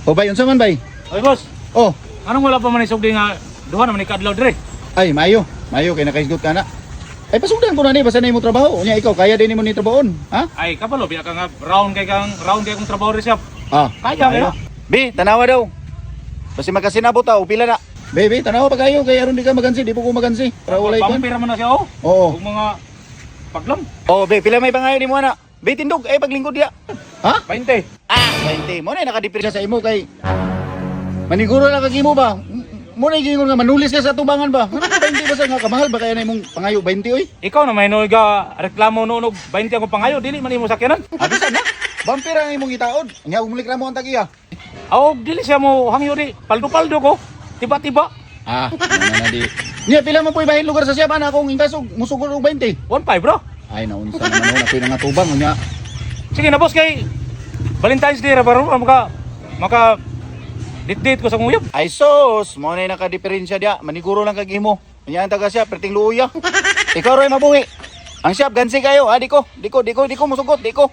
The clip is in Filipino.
O bay, unsa man bay? Oy boss, Oh, anong wala pa man isugdi nga duha naman ni kadlaw dire? ay mayo. Mayo kay nakaisgot ka na. Ay pasugdan ko na ni basta na imong trabaho. Unya ikaw kaya din nimo ni trabahon, ha? Ay kapalo biya ka nga round kay kong trabaho ri shop. Ah, Kaya mayo. kaya. Bi, tanawa daw. Basta makasinabot ta, pila na. Baby, tanawa pa kayo kay aron di ka magansi, di po ko magansi. Para walay kan. Pampira man na siya oh. Oo. Ug mga paglam. Oh, be, pila may pangayo nimo ana? Be, tindog ay paglingkod dia. Ha? 20. Ah, 20. Mo na nakadipir sa imo kay maniguro na kagimo ba? Mo na gingon nga manulis ka sa tubangan ba? Ano 20 ba sa nga kamahal ba kaya na imong pangayo 20 oy? Ikaw na may ga reklamo nunog 20 ako pangayo dili man imo sakyanan. Abisan na. Vampira ang imong itaod. Nya umulik na mo ang tagiya. Aw dili siya mo hangyo di paldo-paldo ko. Tiba-tiba. Ah, na di. Nya pila man po'y bahin lugar sa siya ba na akong intasog musugod og 20. 1.5 bro. Ay naunsa naman ako na nga tubang nya. Sige na boss kay Valentine's Day ra baro maka date ko sa nguyab. Ay sos, mo na nakadiferensya dia. Maniguro lang kagimo. Nya ang taga siya perting luya. Ikaw roy mabuhi. Ang siya gansi kayo, ha, di ko musugot, di ko.